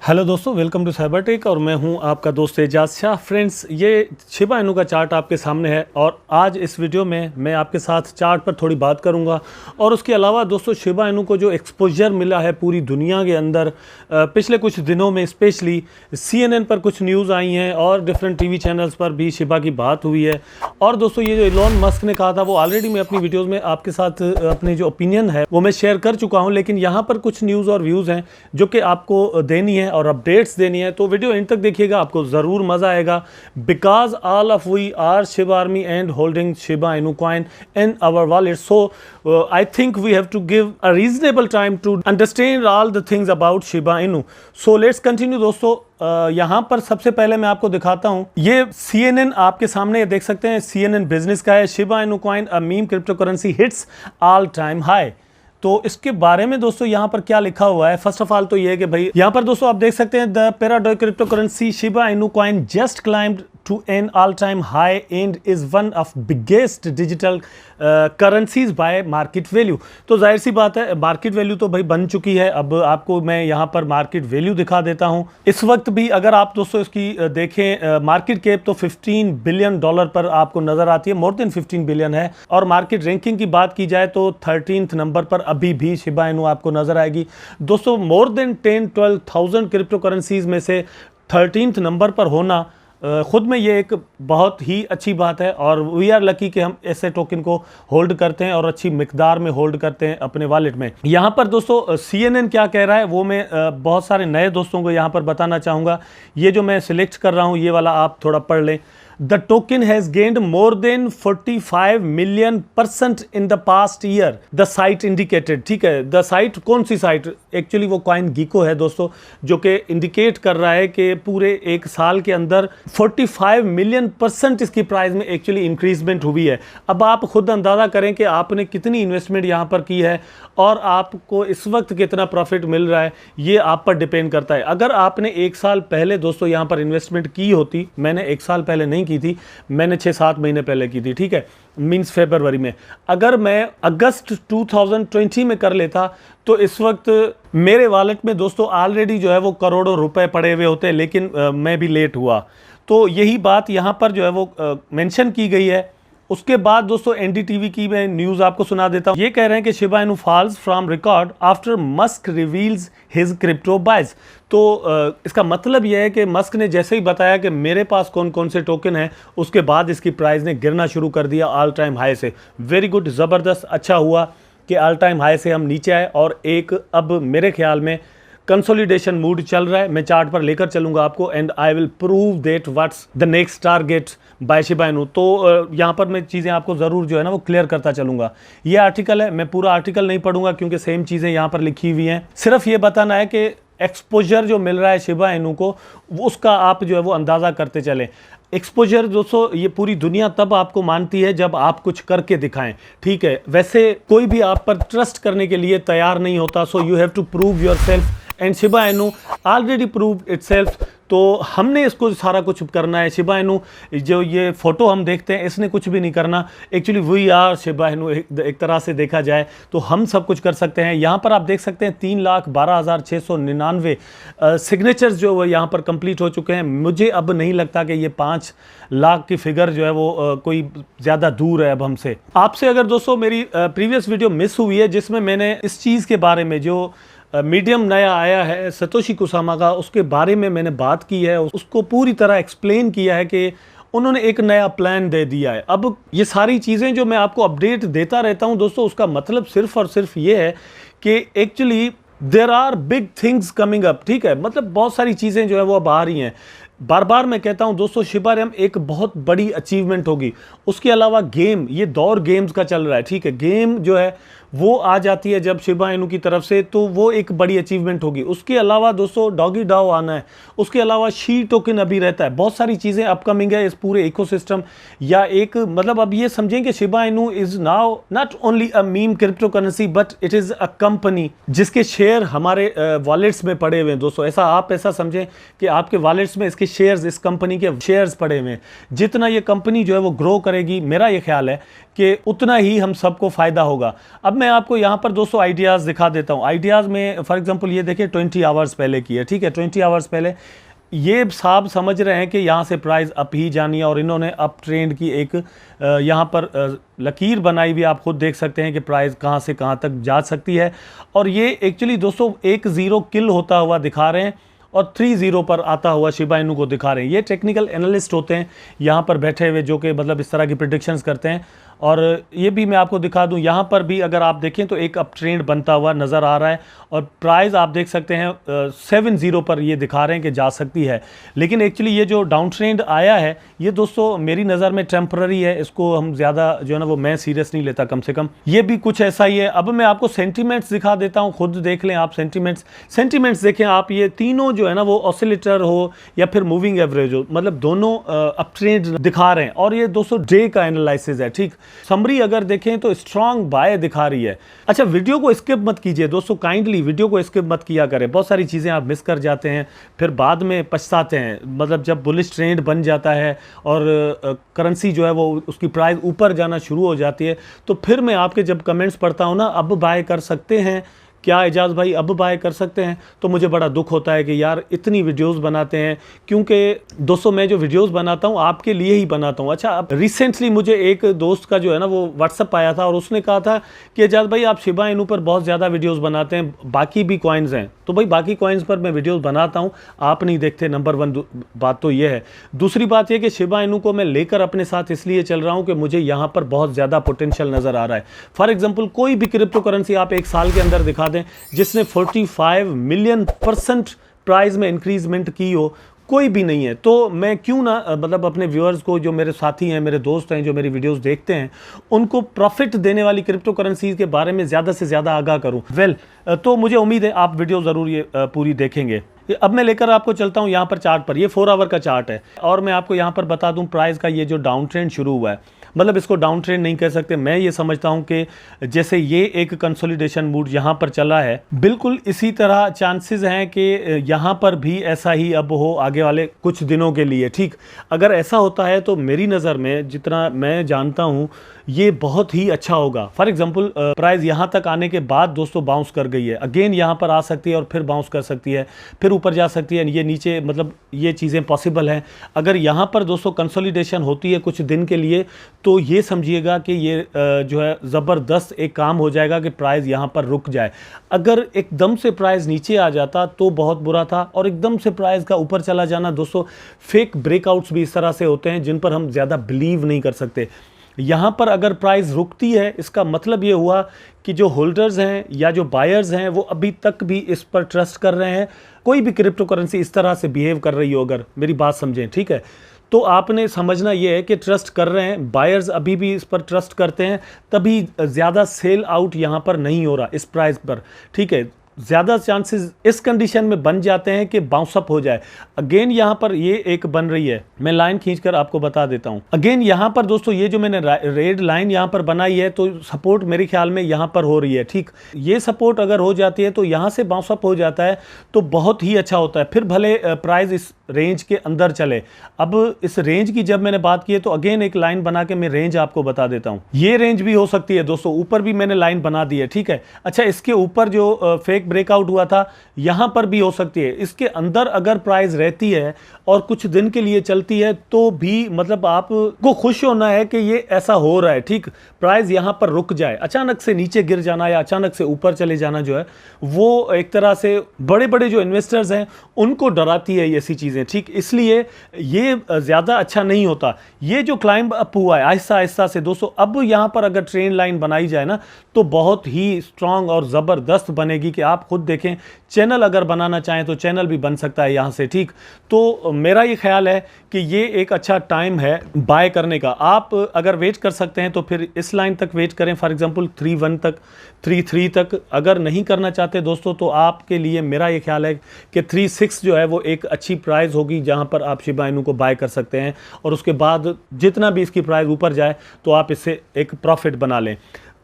Hello दोस्तों, welcome to cyber tech और मैं हूं आपका दोस्त एजाज शाह। फ्रेंड्स, ये शिबा इनू का चार्ट आपके सामने है और आज इस वीडियो में मैं आपके साथ चार्ट पर थोड़ी बात करूंगा। और उसके अलावा दोस्तों, शिबा इनू को जो एक्सपोजर मिला है पूरी दुनिया के अंदर पिछले कुछ दिनों में, स्पेशली CNN पर कुछ न्यूज़ आई हैं और डिफरेंट TV चैनल्स पर भी शिबा की बात हुई है। और दोस्तों, ये जो इलॉन मस्क ने कहा था वो ऑलरेडी मैं अपनी वीडियोज़ में आपके साथ अपने जो ओपिनियन है वो मैं शेयर कर चुका हूँ, लेकिन यहाँ पर कुछ न्यूज़ और व्यूज़ हैं जो कि आपको देनी है और अपडेट्स देनी है। तो वीडियो एंड तक देखिएगा, आपको ज़रूर मज़ा आएगा। Because all of we are Shiba army and holding Shiba Inu coin in our wallet, so I think we have to give a reasonable time to understand all the things about Shiba Inu. So let's continue दोस्तों। यहाँ पर सबसे पहले मैं आपको दिखाता हूँ, ये CNN आपके सामने देख सकते हैं, CNN बिजनेस का है। Shiba Inu coin a meme crypto currency hits all time high. तो इसके बारे में दोस्तों यहाँ पर क्या लिखा हुआ है, फर्स्ट ऑफ ऑल तो ये है कि भाई यहाँ पर दोस्तों आप देख सकते हैं, the parody cryptocurrency Shiba Inu coin just climbed to an all-time high and is one of biggest digital currencies by market value। तो जाहिर सी बात है, मार्केट वैल्यू तो भाई बन चुकी है। अब आपको मैं यहाँ पर मार्केट वैल्यू दिखा देता हूँ। इस वक्त भी अगर आप दोस्तों इसकी देखें, मार्केट कैप तो $15 बिलियन पर आपको नजर आती है, मोर देन 15 बिलियन है। और मार्केट रैंकिंग की बात की जाए तो 13th नंबर पर अभी भी शिबा इनू आपको नजर आएगी। दोस्तों, मोर देन 10-12,000 क्रिप्टो करेंसीज में से 13th नंबर पर होना खुद में ये एक बहुत ही अच्छी बात है। और वी आर लकी कि हम ऐसे टोकन को होल्ड करते हैं और अच्छी मिकदार में होल्ड करते हैं अपने वॉलेट में। यहाँ पर दोस्तों CNN क्या कह रहा है वो मैं बहुत सारे नए दोस्तों को यहाँ पर बताना चाहूँगा। ये जो मैं सिलेक्ट कर रहा हूँ ये वाला आप थोड़ा पढ़ लें। The token has gained more than 45 million% in the past year, the site indicated. ठीक है, द साइट कौन सी साइट? एक्चुअली वो कॉइन गीको है दोस्तों, जो कि इंडिकेट कर रहा है कि पूरे एक साल के अंदर 45 million% इसकी प्राइस में एक्चुअली इंक्रीजमेंट हुई है। अब आप खुद अंदाज़ा करें कि आपने कितनी इन्वेस्टमेंट यहाँ पर की है और आपको इस वक्त कितना प्रॉफिट मिल रहा है, ये आप पर डिपेंड करता है। अगर आपने एक साल पहले दोस्तों यहाँ पर इन्वेस्टमेंट की होती, मैंने एक साल पहले नहीं की थी, मैंने 6-7 महीने पहले की थी, ठीक है, मीन्स फरवरी में। अगर मैं अगस्त 2020 में कर लेता तो इस वक्त मेरे वॉलेट में दोस्तों ऑलरेडी जो है वो करोड़ों रुपए पड़े हुए होते, लेकिन मैं भी लेट हुआ। तो यही बात यहाँ पर जो है वो मेंशन की गई है। उसके बाद दोस्तों NDTV की मैं न्यूज़ आपको सुना देता हूँ। ये कह रहे हैं कि Shiba Inu falls from record after Musk reveals his crypto buys. तो इसका मतलब यह है कि मस्क ने जैसे ही बताया कि मेरे पास कौन कौन से टोकन हैं, उसके बाद इसकी प्राइस ने गिरना शुरू कर दिया ऑल टाइम हाई से। वेरी गुड, ज़बरदस्त, अच्छा हुआ कि ऑल टाइम हाई से हम नीचे आए और एक अब मेरे ख्याल में कंसोलिडेशन मूड चल रहा है। मैं चार्ट पर लेकर चलूंगा आपको and I will prove that what's the next target by Shiba Inu. तो यहाँ पर मैं चीज़ें आपको ज़रूर जो है ना वो क्लियर करता चलूंगा। ये आर्टिकल है, मैं पूरा आर्टिकल नहीं पढ़ूंगा क्योंकि सेम चीज़ें यहाँ पर लिखी हुई हैं। सिर्फ ये बताना है कि एक्सपोजर जो मिल रहा है शिबा इनू को, उसका आप जो है वो अंदाज़ा करते चलें। एक्सपोजर दोस्तों ये पूरी दुनिया तब आपको मानती है जब आप कुछ करके दिखाएं, ठीक है। वैसे कोई भी आप पर ट्रस्ट करने के लिए तैयार नहीं होता, so you have to prove yourself and Shiba Inu already proved itself. तो हमने इसको सारा कुछ करना है। शिबा इनू जो ये फोटो हम देखते हैं, इसने कुछ भी नहीं करना। Actually we are Shiba Inu, एक तरह से देखा जाए तो हम सब कुछ कर सकते हैं। यहाँ पर आप देख सकते हैं 3,12,699 सिग्नेचर्स जो है यहाँ पर कंप्लीट हो चुके हैं। मुझे अब नहीं लगता कि ये 5 लाख की फिगर जो है वो कोई ज़्यादा दूर है अब हमसे। आपसे अगर दोस्तों मेरी प्रीवियस वीडियो मिस हुई है जिसमें मैंने इस चीज़ के बारे में, जो मीडियम नया आया है सतोशी कुसामा का, उसके बारे में मैंने बात की है, उसको पूरी तरह एक्सप्लेन किया है कि उन्होंने एक नया प्लान दे दिया है। अब ये सारी चीज़ें जो मैं आपको अपडेट देता रहता हूं दोस्तों, उसका मतलब सिर्फ और सिर्फ ये है कि actually there are big things coming up, ठीक है। मतलब बहुत सारी चीज़ें जो है वो अब आ रही हैं। बार बार मैं कहता हूं दोस्तों, शिबा रैम एक बहुत बड़ी अचीवमेंट होगी। उसके अलावा गेम, ये दौर गेम्स का चल रहा है, ठीक है। गेम जो है वो आ जाती है जब शिबा इनू की तरफ से, तो वो एक बड़ी अचीवमेंट होगी। उसके अलावा दोस्तों डॉगी डाओ आना है, उसके अलावा शी टोकन अभी रहता है। बहुत सारी चीज़ें अपकमिंग है इस पूरे इकोसिस्टम, या एक मतलब अब ये समझें कि शिबा इनू is now not only a meme crypto currency but it is a company जिसके शेयर हमारे वॉलेट्स में पड़े हुए हैं दोस्तों। ऐसा आप ऐसा समझें कि आपके वॉलेट्स में इसके के शेयर्स, इस कंपनी के शेयर्स पड़े हुए हैं। जितना ये कंपनी जो है वो ग्रो करेगी, मेरा ये ख्याल है कि उतना ही हम सबको फ़ायदा होगा। अब मैं आपको यहाँ पर दोस्तों आइडियाज़ दिखा देता हूँ। आइडियाज़ में फॉर एग्जांपल ये देखिए 20 आवर्स पहले की है, ठीक है। 20 आवर्स पहले ये साहब समझ रहे हैं कि यहाँ से प्राइस अप ही जानी है और इन्होंने अप ट्रेंड की एक यहाँ पर लकीर बनाई हुई, आप खुद देख सकते हैं कि प्राइस कहाँ से कहाँ तक जा सकती है। और ये एक्चुअली दोस्तों 1-0 किल होता हुआ दिखा रहे हैं और 3-0 पर आता हुआ शिबा इनू को दिखा रहे हैं। ये टेक्निकल एनालिस्ट होते हैं यहाँ पर बैठे हुए, जो कि मतलब इस तरह की प्रेडिक्शंस करते हैं। और ये भी मैं आपको दिखा दूं, यहाँ पर भी अगर आप देखें तो एक अप ट्रेंड बनता हुआ नज़र आ रहा है और प्राइस आप देख सकते हैं 7-0 पर ये दिखा रहे हैं कि जा सकती है। लेकिन एक्चुअली ये जो डाउन ट्रेंड आया है ये दोस्तों मेरी नज़र में टेम्पररी है, इसको हम ज़्यादा जो है ना वो मैं सीरियस नहीं लेता, कम से कम ये भी कुछ ऐसा ही है। अब मैं आपको सेंटीमेंट्स दिखा देता हूँ, खुद देख लें आप सेंटीमेंट्स देखें आप। ये तीनों जो है ना वो ऑसिलेटर हो या फिर मूविंग एवरेज हो, मतलब दोनों अप ट्रेंड दिखा रहे हैं। और ये दोस्तों डे का एनालिसिस है, ठीक। समरी अगर देखें तो स्ट्रांग बाय दिखा रही है। अच्छा, वीडियो को स्किप मत कीजिए दोस्तों, काइंडली वीडियो को स्किप मत किया करें। बहुत सारी चीज़ें आप मिस कर जाते हैं, फिर बाद में पछताते हैं। मतलब जब बुलिश ट्रेंड बन जाता है और करेंसी जो है वो उसकी प्राइस ऊपर जाना शुरू हो जाती है, तो फिर मैं आपके जब कमेंट्स पढ़ता हूँ ना, अब बाय कर सकते हैं क्या एजाज भाई, अब बाय कर सकते हैं, तो मुझे बड़ा दुख होता है कि यार इतनी वीडियोस बनाते हैं। क्योंकि दोस्तों मैं जो वीडियोस बनाता हूं आपके लिए ही बनाता हूं। अच्छा, अब रिसेंटली मुझे एक दोस्त का जो है ना वो व्हाट्सअप आया था और उसने कहा था कि एजाज भाई आप शिबा इनू पर बहुत ज़्यादा वीडियोज़ बनाते हैं, बाकी भी कॉइन्स हैं। तो भाई बाकी कॉइन्स पर मैं वीडियोज़ बनाता हूँ, आप नहीं देखते, नंबर 1 बात तो ये है। दूसरी बात यह कि शिबा इनू को मैं लेकर अपने साथ इसलिए चल रहा हूँ कि मुझे यहाँ पर बहुत ज़्यादा पोटेंशियल नज़र आ रहा है। फॉर एग्जाम्पल कोई भी क्रिप्टो करेंसी आप एक साल के अंदर दिखा दें जिसने 45 मिलियन % प्राइस में इंक्रीजमेंट की हो, कोई भी नहीं है। तो मैं क्यों ना मतलब अपने व्यूअर्स को, जो मेरे साथी हैं, मेरे दोस्त हैं, जो मेरी वीडियोस देखते हैं, उनको प्रॉफिट देने वाली क्रिप्टो करेंसीज के बारे में ज़्यादा से ज़्यादा आगाह करूं। तो मुझे उम्मीद है आप वीडियो ज़रूर ये पूरी देखेंगे। अब मैं लेकर आपको चलता हूं यहाँ पर चार्ट पर। ये 4 आवर का चार्ट है और मैं आपको यहाँ पर बता दूं प्राइस का ये जो डाउन ट्रेंड शुरू हुआ है, मतलब इसको डाउन ट्रेंड नहीं कह सकते, मैं ये समझता हूं कि जैसे ये एक कंसोलिडेशन मूड यहाँ पर चला है, बिल्कुल इसी तरह चांसेस हैं कि यहाँ पर भी ऐसा ही अब हो आगे वाले कुछ दिनों के लिए, ठीक। अगर ऐसा होता है तो मेरी नज़र में, जितना मैं जानता हूँ, ये बहुत ही अच्छा होगा। फॉर एग्जांपल प्राइस यहाँ तक आने के बाद दोस्तों बाउंस कर गई है, अगेन यहाँ पर आ सकती है और फिर बाउंस कर सकती है, फिर ऊपर जा सकती है, ये नीचे, मतलब ये चीज़ें पॉसिबल हैं। अगर यहाँ पर दोस्तों कंसोलिडेशन होती है कुछ दिन के लिए, तो ये समझिएगा कि ये जो है ज़बरदस्त एक काम हो जाएगा कि प्राइस यहाँ पर रुक जाए। अगर एकदम से प्राइस नीचे आ जाता तो बहुत बुरा था, और एकदम से प्राइस का ऊपर चला जाना दोस्तों, फेक ब्रेकआउट्स भी इस तरह से होते हैं जिन पर हम ज़्यादा बिलीव नहीं कर सकते। यहाँ पर अगर प्राइस रुकती है, इसका मतलब ये हुआ कि जो होल्डर्स हैं या जो बायर्स हैं वो अभी तक भी इस पर ट्रस्ट कर रहे हैं। कोई भी क्रिप्टो करेंसी इस तरह से बिहेव कर रही हो, अगर मेरी बात समझें, ठीक है, तो आपने समझना ये है कि ट्रस्ट कर रहे हैं, बायर्स अभी भी इस पर ट्रस्ट करते हैं, तभी ज़्यादा सेल आउट यहाँ पर नहीं हो रहा इस प्राइस पर, ठीक है। ज़्यादा चांसेस इस कंडीशन में बन जाते हैं कि बाउंस अप हो जाए। अगेन यहाँ पर ये एक बन रही है, मैं लाइन खींचकर आपको बता देता हूँ। अगेन यहाँ पर दोस्तों ये जो मैंने रेड लाइन यहाँ पर बनाई है, तो सपोर्ट मेरे ख्याल में यहाँ पर हो रही है, ठीक। ये सपोर्ट अगर हो जाती है तो यहाँ से बाउंस अप हो जाता है तो बहुत ही अच्छा होता है, फिर भले प्राइस इस रेंज के अंदर चले। अब इस रेंज की जब मैंने बात की है तो अगेन एक लाइन बना के मैं रेंज आपको बता देता हूँ। ये रेंज भी हो सकती है दोस्तों, ऊपर भी मैंने लाइन बना दी है, ठीक है। अच्छा, इसके ऊपर जो फेक ब्रेकआउट हुआ था यहां पर भी हो सकती है। इसके अंदर अगर प्राइस रहती है और कुछ दिन के लिए चलती है तो भी मतलब आपको खुश होना है कि ये ऐसा हो रहा है, ठीक। प्राइस यहां पर रुक जाए, अचानक से नीचे गिर जाना या अचानक से ऊपर चले जाना जो है वो एक तरह से बड़े बड़े जो इन्वेस्टर्स हैं उनको डराती है ये ऐसी चीजें, ठीक। इसलिए ये ज्यादा अच्छा नहीं होता। ये जो क्लाइंब अप हुआ है आहिस्ता आहिस्ता से दोस्तों, अब यहां पर अगर ट्रेंड लाइन बनाई जाए ना तो बहुत ही स्ट्रांग और जबरदस्त बनेगी कि आप खुद देखें। चैनल अगर बनाना चाहें तो चैनल भी बन सकता है यहाँ से, ठीक। तो मेरा ये ख्याल है कि ये एक अच्छा टाइम है बाय करने का। आप अगर वेट कर सकते हैं तो फिर इस लाइन तक वेट करें, फॉर एग्जांपल 3.1 तक, 3.3 तक। अगर नहीं करना चाहते दोस्तों तो आपके लिए मेरा ये ख्याल है कि 3.6 जो है वो एक अच्छी प्राइस होगी जहाँ पर आप शिबा इनू को बाय कर सकते हैं, और उसके बाद जितना भी इसकी प्राइस ऊपर जाए तो आप इससे एक प्रॉफिट बना लें।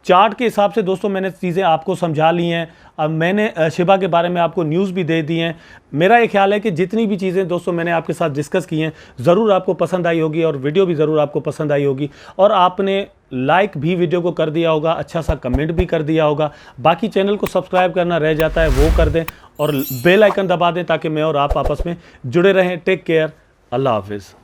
चार्ट के हिसाब से दोस्तों मैंने चीज़ें आपको समझा ली हैं। अब मैंने शिबा के बारे में आपको न्यूज़ भी दे दी हैं। मेरा ये ख्याल है कि जितनी भी चीज़ें दोस्तों मैंने आपके साथ डिस्कस की हैं ज़रूर आपको पसंद आई होगी और वीडियो भी ज़रूर आपको पसंद आई होगी, और आपने लाइक भी वीडियो को कर दिया होगा, अच्छा सा कमेंट भी कर दिया होगा। बाकी चैनल को सब्सक्राइब करना रह जाता है, वो कर दें और बेल आइकन दबा दें ताकि मैं और आप आपस में जुड़े रहें। टेक केयर, अल्लाह हाफिज़।